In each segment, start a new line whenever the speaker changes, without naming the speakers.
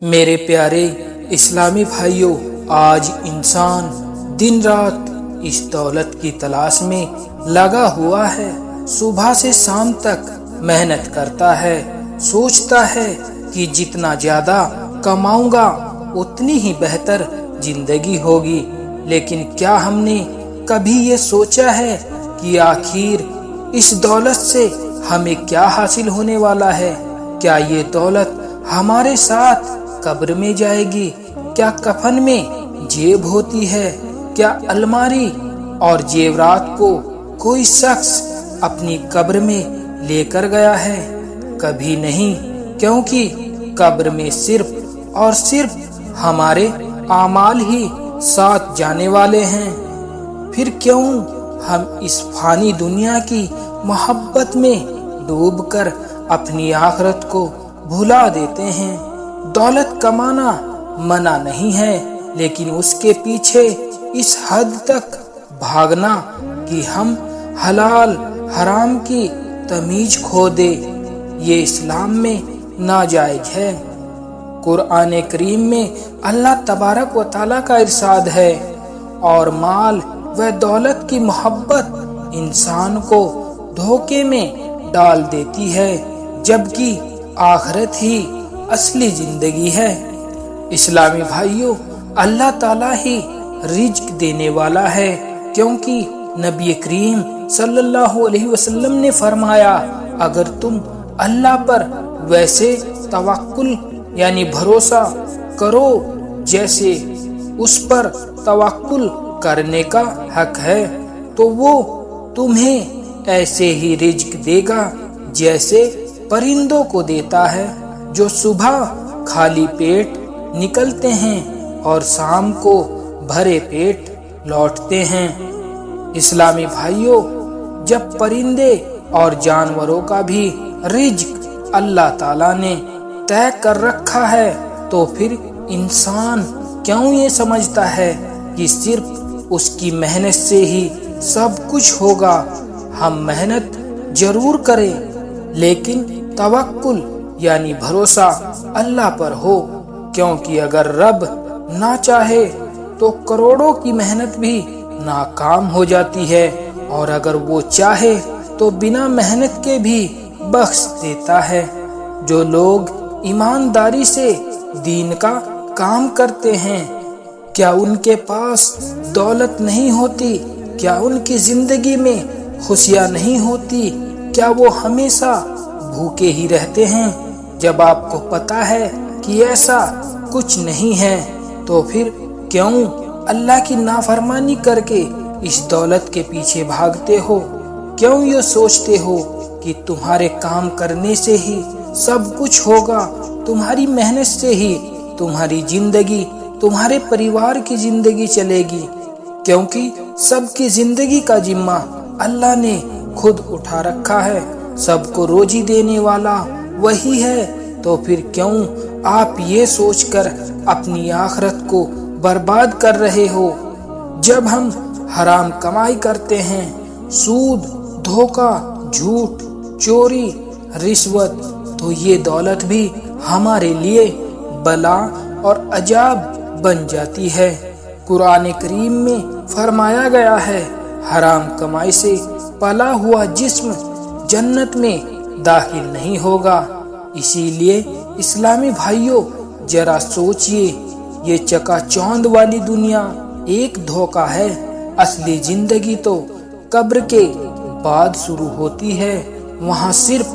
میرے پیارے اسلامی بھائیوں، آج انسان دن رات اس دولت کی تلاش میں لگا ہوا ہے۔ صبح سے شام تک محنت کرتا ہے، سوچتا ہے کہ جتنا زیادہ کماؤں گا اتنی ہی بہتر زندگی ہوگی۔ لیکن کیا ہم نے کبھی یہ سوچا ہے کہ آخر اس دولت سے ہمیں کیا حاصل ہونے والا ہے؟ کیا یہ دولت ہمارے ساتھ قبر میں جائے گی؟ کیا کفن میں جیب ہوتی ہے؟ کیا الماری اور زیورات کو کوئی شخص اپنی قبر میں لے کر گیا ہے؟ کبھی نہیں، کیونکہ قبر میں صرف اور صرف ہمارے اعمال ہی ساتھ جانے والے ہیں۔ پھر کیوں ہم اس فانی دنیا کی محبت میں ڈوب کر اپنی آخرت کو بھلا دیتے ہیں؟ دولت کمانا منع نہیں ہے، لیکن اس کے پیچھے اس حد تک بھاگنا کہ ہم حلال حرام کی تمیز کھو دے، یہ اسلام میں ناجائز ہے۔ قرآن کریم میں اللہ تبارک و تعالیٰ کا ارشاد ہے، اور مال و دولت کی محبت انسان کو دھوکے میں ڈال دیتی ہے، جبکہ آخرت ہی اصلی زندگی ہے۔ اسلامی بھائیوں، اللہ تعالیٰ ہی رزق دینے والا ہے، کیونکہ نبی کریم صلی اللہ علیہ وسلم نے فرمایا، اگر تم اللہ پر ویسے توکل یعنی بھروسہ کرو جیسے اس پر توکل کرنے کا حق ہے، تو وہ تمہیں ایسے ہی رزق دے گا جیسے پرندوں کو دیتا ہے، جو صبح خالی پیٹ نکلتے ہیں اور شام کو بھرے پیٹ لوٹتے ہیں۔ اسلامی بھائیوں، جب پرندے اور جانوروں کا بھی رزق اللہ تعالیٰ نے طے کر رکھا ہے، تو پھر انسان کیوں یہ سمجھتا ہے کہ صرف اس کی محنت سے ہی سب کچھ ہوگا؟ ہم محنت ضرور کریں، لیکن توکل یعنی بھروسہ اللہ پر ہو، کیونکہ اگر رب نہ چاہے تو کروڑوں کی محنت بھی ناکام ہو جاتی ہے، اور اگر وہ چاہے تو بنا محنت کے بھی بخش دیتا ہے۔ جو لوگ ایمانداری سے دین کا کام کرتے ہیں، کیا ان کے پاس دولت نہیں ہوتی؟ کیا ان کی زندگی میں خوشیاں نہیں ہوتی؟ کیا وہ ہمیشہ بھوکے ہی رہتے ہیں؟ جب آپ کو پتا ہے کہ ایسا کچھ نہیں ہے، تو پھر کیوں اللہ کی نافرمانی کر کے اس دولت کے پیچھے بھاگتے ہو؟ کیوں یہ سوچتے ہو کہ تمہارے کام کرنے سے ہی سب کچھ ہوگا، تمہاری محنت سے ہی تمہاری زندگی، تمہارے پریوار کی زندگی چلے گی؟ کیونکہ سب کی زندگی کا ذمہ اللہ نے خود اٹھا رکھا ہے، سب کو روزی دینے والا وہی ہے۔ تو پھر کیوں آپ یہ سوچ کر اپنی آخرت کو برباد کر رہے ہو؟ جب ہم حرام کمائی کرتے ہیں، سود، دھوکہ، جھوٹ، چوری، رشوت، تو یہ دولت بھی ہمارے لیے بلا اور عذاب بن جاتی ہے۔ قرآن کریم میں فرمایا گیا ہے، حرام کمائی سے پلا ہوا جسم جنت میں داخل نہیں ہوگا۔ اسی لیے اسلامی بھائیوں، ذرا سوچئے، یہ چکا چوند والی دنیا ایک دھوکہ ہے۔ اصلی زندگی تو قبر کے بعد شروع ہوتی ہے۔ وہاں صرف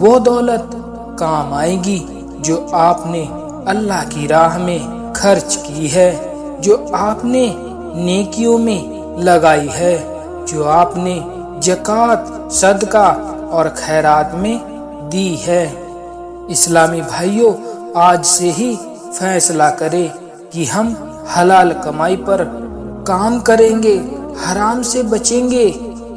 وہ دولت کام آئے گی جو آپ نے اللہ کی راہ میں خرچ کی ہے، جو آپ نے نیکیوں میں لگائی ہے، جو آپ نے زکوٰۃ، صدقہ اور خیرات میں دی ہے۔ اسلامی بھائیوں، آج سے ہی فیصلہ کریں کہ ہم حلال کمائی پر کام کریں گے، حرام سے بچیں گے،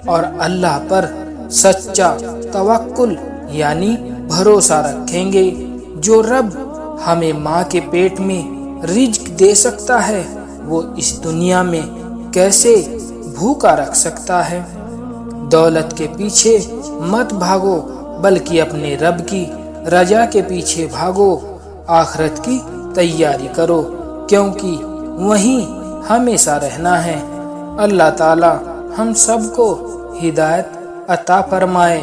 اور اللہ پر سچا توکل یعنی بھروسہ رکھیں گے۔ جو رب ہمیں ماں کے پیٹ میں رزق دے سکتا ہے، وہ اس دنیا میں کیسے بھوکا رکھ سکتا ہے؟ دولت کے پیچھے مت بھاگو، بلکہ اپنے رب کی رجا کے پیچھے بھاگو۔ آخرت کی تیاری کرو، کیونکہ وہیں ہمیشہ رہنا ہے۔ اللہ تعالی ہم سب کو ہدایت عطا فرمائے،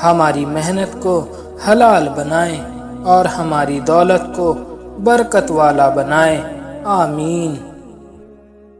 ہماری محنت کو حلال بنائے اور ہماری دولت کو برکت والا بنائے، آمین۔